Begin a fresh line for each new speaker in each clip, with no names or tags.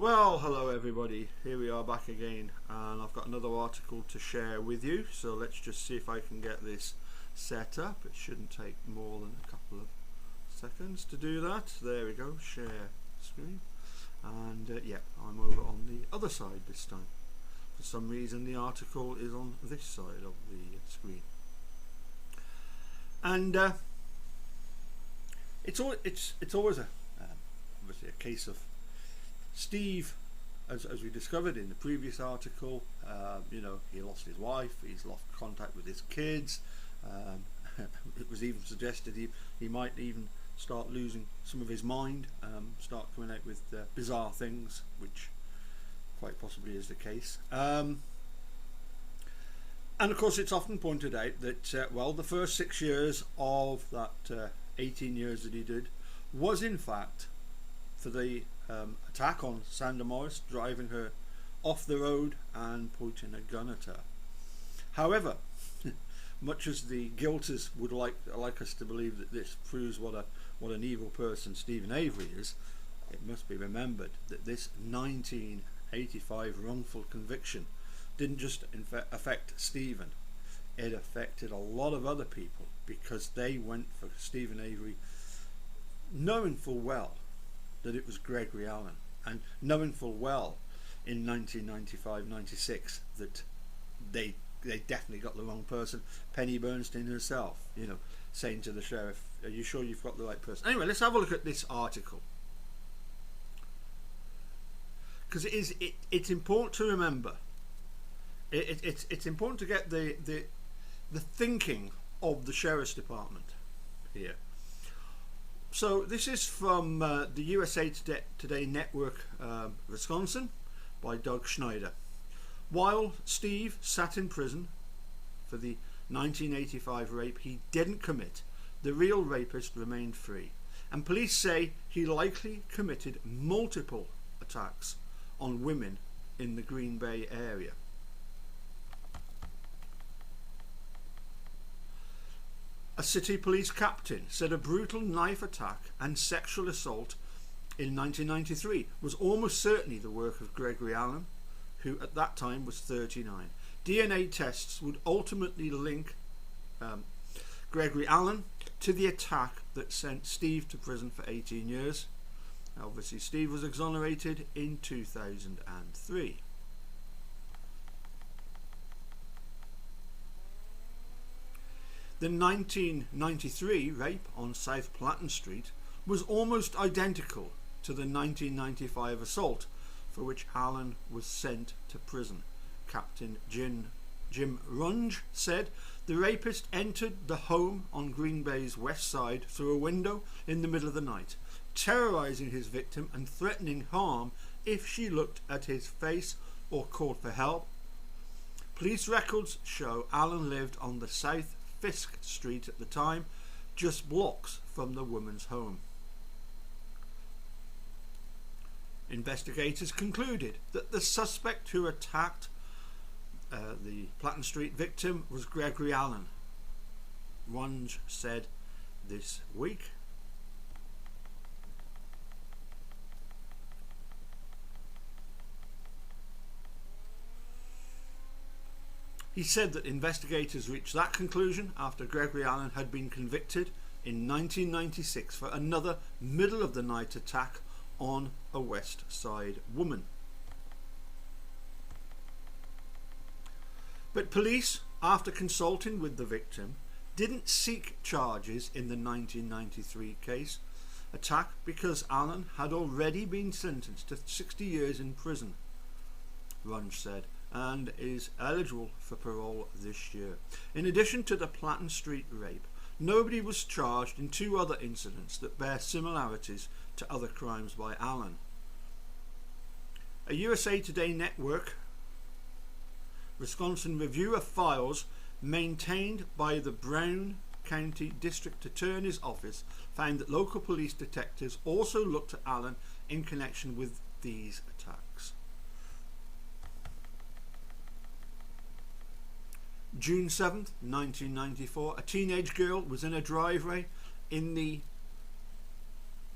Well, hello everybody, here we are back again, and I've got another article to share with you, so let's just see if I can get this set up. It shouldn't take more than a couple of seconds to do that. There we go, share screen, and yeah, I'm over on the other side this time. For some reason the article is on this side of the screen, and it's always obviously a case of Steve, as we discovered in the previous article. He lost his wife, he's lost contact with his kids. It was even suggested he might even start losing some of his mind, start coming out with bizarre things, which quite possibly is the case. And of course it's often pointed out that the first 6 years of that 18 years that he did was in fact for the attack on Sandra Morris, driving her off the road and pointing a gun at her. However, much as the guilters would like us to believe that this proves what an evil person Stephen Avery is, it must be remembered that this 1985 wrongful conviction didn't just affect Stephen, it affected a lot of other people, because they went for Stephen Avery knowing full well that it was Gregory Allen, and knowing full well in 1995-96 that they definitely got the wrong person. Penny Bernstein herself, saying to the sheriff, "Are you sure you've got the right person?" Anyway, let's have a look at this article, because it's important to remember. It's important to get the thinking of the sheriff's department here. So this is from the USA Today Network, Wisconsin, by Doug Schneider. While Steve sat in prison for the 1985 rape he didn't commit, the real rapist remained free, and police say he likely committed multiple attacks on women in the Green Bay area. A city police captain said a brutal knife attack and sexual assault in 1993 was almost certainly the work of Gregory Allen, who at that time was 39. DNA tests would ultimately link Gregory Allen to the attack that sent Steve to prison for 18 years. Obviously, Steve was exonerated in 2003. The 1993 rape on South Platten Street was almost identical to the 1995 assault for which Allen was sent to prison. Captain Jim Runge said the rapist entered the home on Green Bay's west side through a window in the middle of the night, terrorizing his victim and threatening harm if she looked at his face or called for help. Police records show Allen lived on the South Fisk Street at the time, just blocks from the woman's home. Investigators concluded that the suspect who attacked the Platten Street victim was Gregory Allen, Runge said this week. He said that investigators reached that conclusion after Gregory Allen had been convicted in 1996 for another middle-of-the-night attack on a West Side woman. But police, after consulting with the victim, didn't seek charges in the 1993 case attack because Allen had already been sentenced to 60 years in prison, Runge said, and is eligible for parole this year. In addition to the Platten Street rape, nobody was charged in two other incidents that bear similarities to other crimes by Allen. A USA Today Network Wisconsin review of files maintained by the Brown County District Attorney's Office found that local police detectives also looked at Allen in connection with these attacks. June 7th, 1994, a teenage girl was in a driveway in the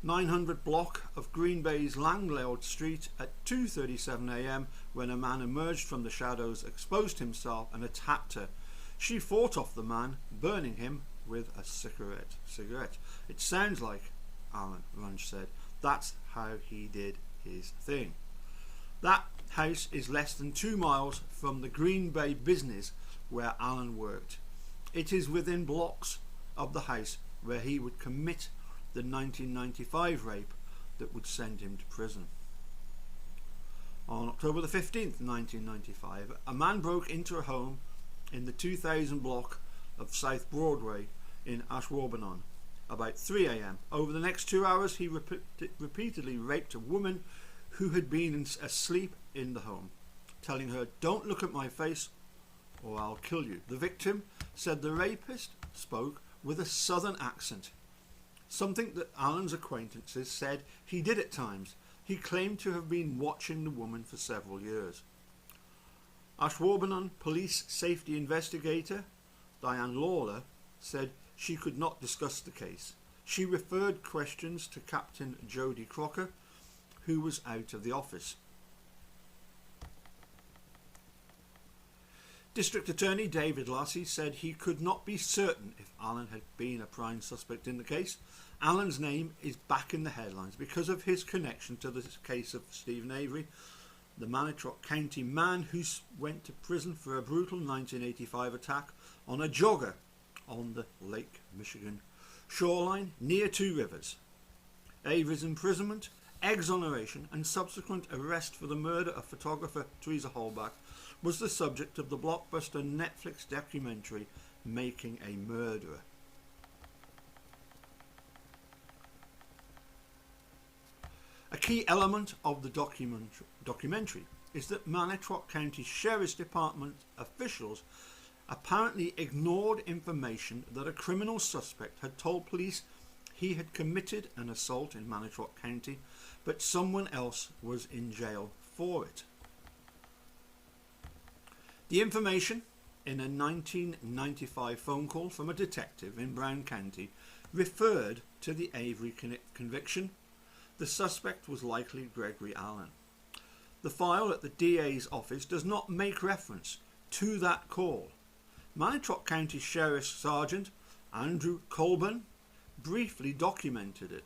900 block of Green Bay's Langleod Street at 2:37 a.m. when a man emerged from the shadows, exposed himself and attacked her. She fought off the man, burning him with a cigarette. It sounds like Allen, Runge said. That's how he did his thing. That house is less than 2 miles from the Green Bay business where Allen worked. It is within blocks of the house where he would commit the 1995 rape that would send him to prison. On October the 15th, 1995, a man broke into a home in the 2000 block of South Broadway in Ashwaubenon about 3 a.m. Over the next 2 hours, he repeatedly raped a woman who had been asleep in the home, telling her, "Don't look at my face or I'll kill you." The victim said the rapist spoke with a southern accent, something that Allen's acquaintances said he did at times. He claimed to have been watching the woman for several years. Ashwaubenon police safety investigator Diane Lawler said she could not discuss the case. She referred questions to Captain Jody Crocker, who was out of the office. District Attorney David Lassie said he could not be certain if Allen had been a prime suspect in the case. Allen's name is back in the headlines because of his connection to the case of Stephen Avery, the Manitowoc County man who went to prison for a brutal 1985 attack on a jogger on the Lake Michigan shoreline near Two Rivers. Avery's imprisonment, exoneration and subsequent arrest for the murder of photographer Teresa Holbach was the subject of the blockbuster Netflix documentary Making a Murderer. A key element of the documentary is that Manitowoc County Sheriff's Department officials apparently ignored information that a criminal suspect had told police he had committed an assault in Manitowoc County, but someone else was in jail for it. The information in a 1995 phone call from a detective in Brown County referred to the Avery conviction. The suspect was likely Gregory Allen. The file at the DA's office does not make reference to that call. Manitowoc County Sheriff Sergeant Andrew Colburn briefly documented it,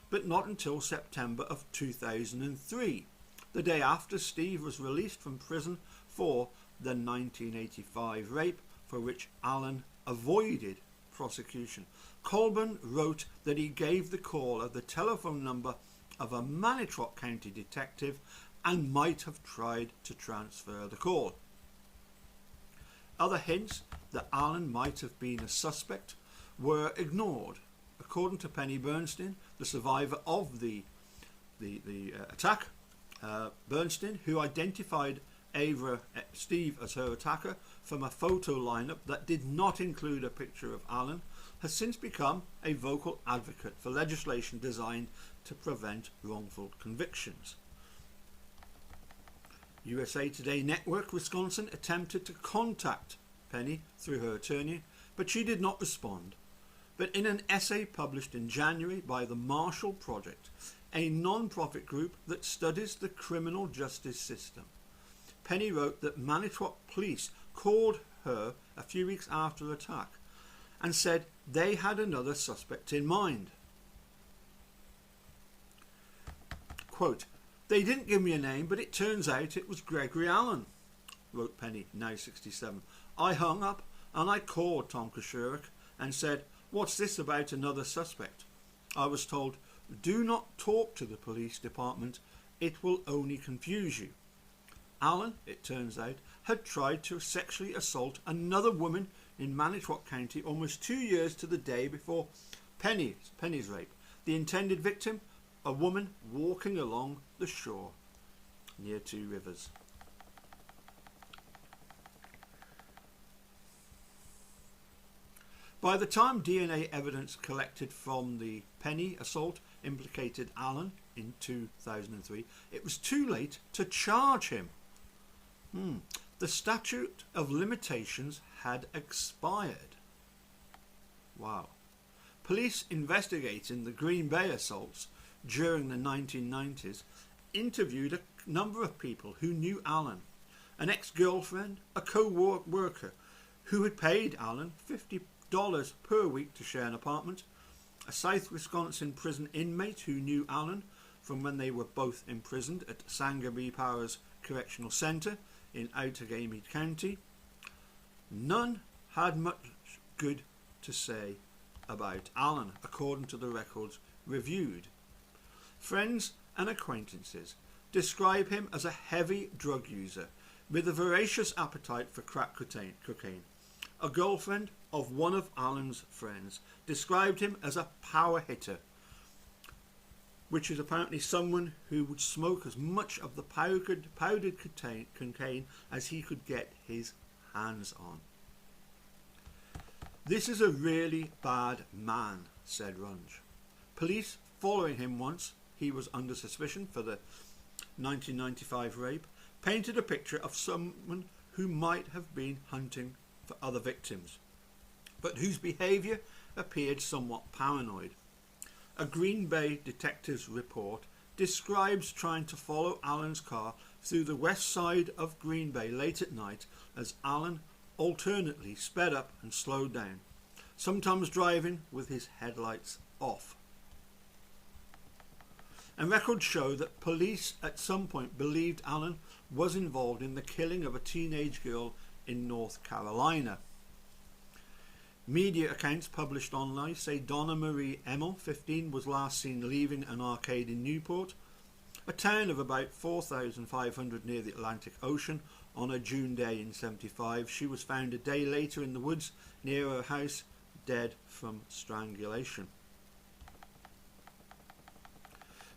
but not until September of 2003, the day after Steve was released from prison for the 1985 rape for which Allen avoided prosecution. Colburn wrote that he gave the caller the telephone number of a Manitowoc County detective and might have tried to transfer the call. Other hints that Allen might have been a suspect were ignored. According to Penny Bernstein, the survivor of the attack, Bernstein, who identified Steve as her attacker from a photo lineup that did not include a picture of Allen, has since become a vocal advocate for legislation designed to prevent wrongful convictions. USA Today Network Wisconsin attempted to contact Penny through her attorney, but she did not respond. But in an essay published in January by the Marshall Project, a non-profit group that studies the criminal justice system, Penny wrote that Manitowoc police called her a few weeks after the attack and said they had another suspect in mind. Quote, "They didn't give me a name, but it turns out it was Gregory Allen," wrote Penny, now 67. "I hung up and I called Tom Koshurik and said, 'What's this about another suspect?' I was told, 'Do not talk to the police department, it will only confuse you.' Allen, it turns out, had tried to sexually assault another woman in Manitowoc County almost 2 years to the day before Penny's rape. The intended victim, a woman walking along the shore near Two Rivers." By the time DNA evidence collected from the Penny assault implicated Allen in 2003, it was too late to charge him. The statute of limitations had expired. Wow. Police investigating the Green Bay assaults during the 1990s, interviewed a number of people who knew Allen. An ex-girlfriend, a co-worker who had paid Allen $50 per week to share an apartment, a South Wisconsin prison inmate who knew Allen from when they were both imprisoned at Sangamon Powers Correctional Center in Outagamie County. None had much good to say about Allen, according to the records reviewed. Friends and acquaintances describe him as a heavy drug user with a voracious appetite for crack cocaine. A girlfriend of one of Allen's friends described him as a power hitter, which is apparently someone who would smoke as much of the powdered cocaine as he could get his hands on. "This is a really bad man," said Runge. Police, following him once he was under suspicion for the 1995 rape, painted a picture of someone who might have been hunting for other victims, but whose behaviour appeared somewhat paranoid. A Green Bay detective's report describes trying to follow Allen's car through the west side of Green Bay late at night as Allen alternately sped up and slowed down, sometimes driving with his headlights off. And records show that police at some point believed Allen was involved in the killing of a teenage girl in North Carolina. Media accounts published online say Donna Marie Emmel, 15, was last seen leaving an arcade in Newport, a town of about 4,500 near the Atlantic Ocean, on a June day in 75. She was found a day later in the woods near her house, dead from strangulation.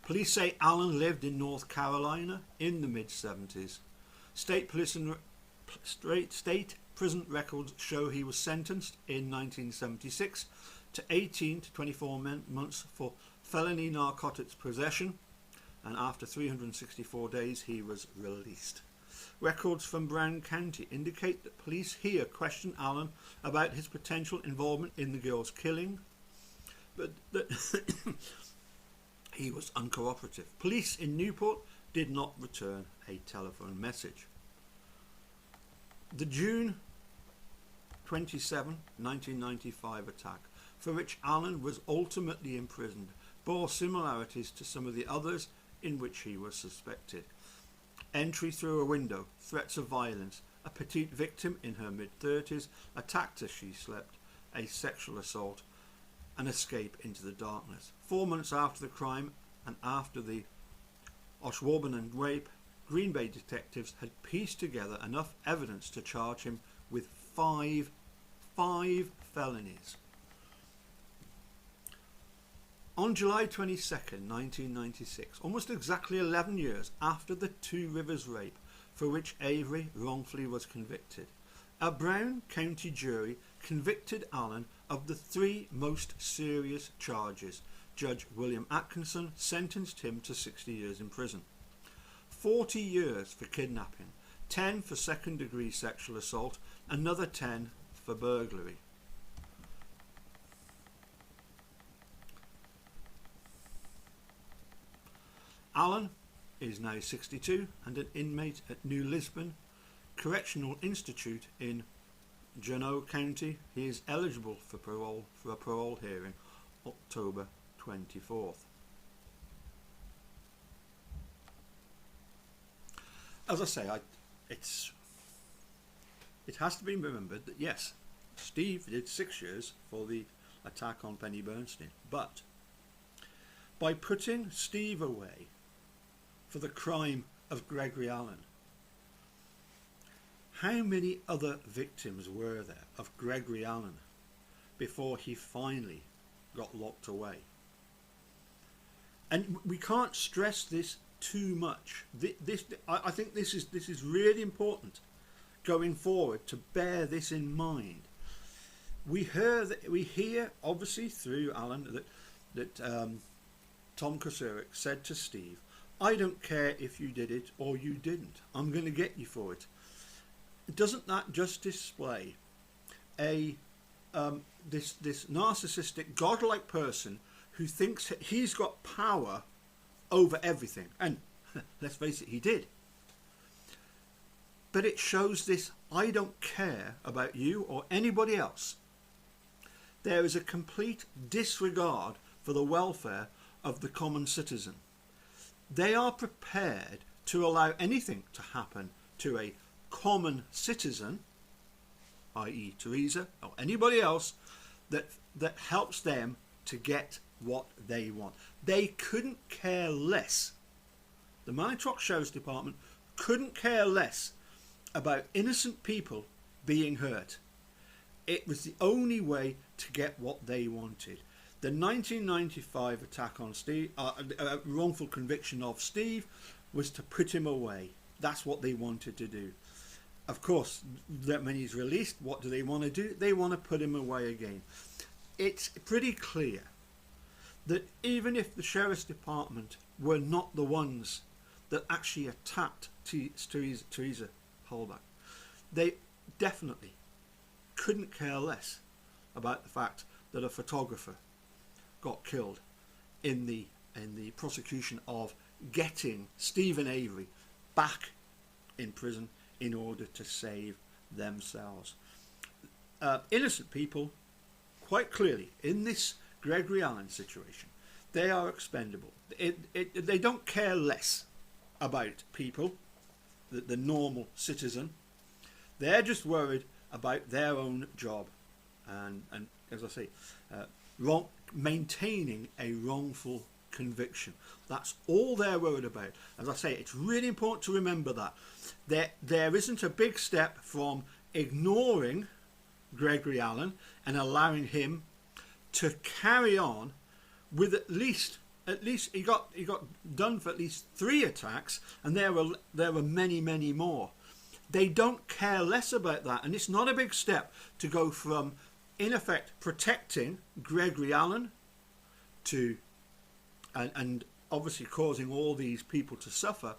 Police say Allen lived in North Carolina in the mid-70s. State prison records show he was sentenced in 1976 to 18 to 24 months for felony narcotics possession, and after 364 days he was released. Records from Brown County indicate that police here questioned Allen about his potential involvement in the girl's killing, but that he was uncooperative. Police in Newport did not return a telephone message. The June 27, 1995 attack, for which Allen was ultimately imprisoned, bore similarities to some of the others in which he was suspected. Entry through a window, threats of violence, a petite victim in her mid-30s attacked as she slept, a sexual assault, an escape into the darkness. 4 months after the crime and after the Oshwaubenon rape, Green Bay detectives had pieced together enough evidence to charge him with five felonies. On July 22, 1996, almost exactly 11 years after the Two Rivers rape, for which Avery wrongfully was convicted, a Brown County jury convicted Allen of the 3 most serious charges. Judge William Atkinson sentenced him to 60 years in prison. 40 years for kidnapping, 10 for second-degree sexual assault, another 10 for burglary. Allen is now 62 and an inmate at New Lisbon Correctional Institute in Genoa County. He is eligible for parole for a parole hearing October 24th. As I say, it has to be remembered that yes, Steve did 6 years for the attack on Penny Bernstein, but by putting Steve away for the crime of Gregory Allen, how many other victims were there of Gregory Allen before he finally got locked away? And we can't stress this too much. I think this is really important going forward to bear this in mind. We hear obviously through Allen that Tom Kosurik said to Steve, "I don't care if you did it or you didn't. I'm going to get you for it." Doesn't that just display this narcissistic, godlike person who thinks he's got power over everything. And let's face it, he did. But it shows this: I don't care about you or anybody else. There is a complete disregard for the welfare of the common citizen. They are prepared to allow anything to happen to a common citizen, i.e. Teresa or anybody else, that helps them to get what they want. They couldn't care less. The Manitrock Sheriff's Department couldn't care less about innocent people being hurt. It was the only way to get what they wanted. The 1995 attack on Steve, wrongful conviction of Steve, was to put him away. That's what they wanted to do. Of course, when he's released, what do they want to do? They want to put him away again. It's pretty clear that even if the Sheriff's Department were not the ones that actually attacked Teresa Halbach, they definitely couldn't care less about the fact that a photographer got killed in the prosecution of getting Stephen Avery back in prison in order to save themselves. Innocent people, quite clearly, in this Gregory Allen situation, they are expendable. They don't care less about people, the normal citizen. They're just worried about their own job, and as I say, maintaining a wrongful conviction. That's all they're worried about. As I say, it's really important to remember that there isn't a big step from ignoring Gregory Allen and allowing him to carry on with at least he got done for at least 3 attacks, and there were many more. They don't care less about that, and it's not a big step to go from, in effect, protecting Gregory Allen to and obviously causing all these people to suffer,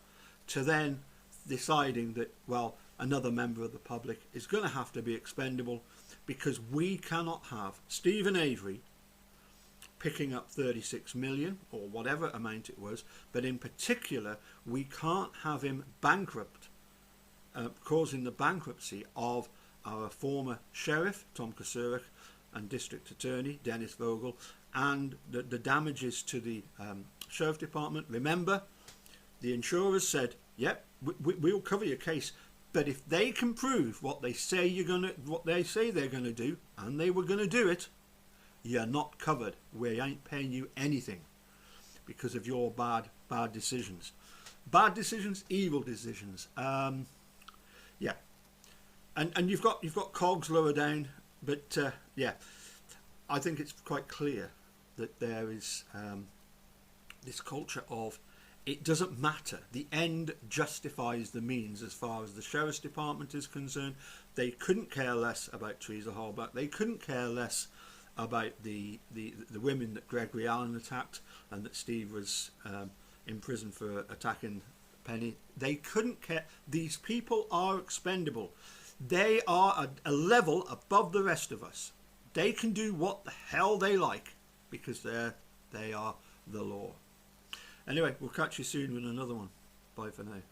to then deciding that, well, another member of the public is going to have to be expendable, because we cannot have Stephen Avery picking up 36 million or whatever amount it was, but in particular we can't have him bankrupt, causing the bankruptcy of our former sheriff Tom Kosurek and district attorney Dennis Vogel, and the damages to the sheriff department. Remember, the insurers said, yep, we'll cover your case, but if they can prove what they say they're gonna do, and they were gonna do it, you're not covered. We ain't paying you anything because of your bad decisions. Bad decisions, evil decisions. Yeah, and you've got cogs lower down, but yeah, I think it's quite clear that there is this culture of, it doesn't matter. The end justifies the means as far as the Sheriff's Department is concerned. They couldn't care less about Teresa Halbach. They couldn't care less about the women that Gregory Allen attacked and that Steve was in prison for attacking Penny. They couldn't care. These people are expendable. They are a level above the rest of us. They can do what the hell they like because they are the law. Anyway, we'll catch you soon with another one. Bye for now.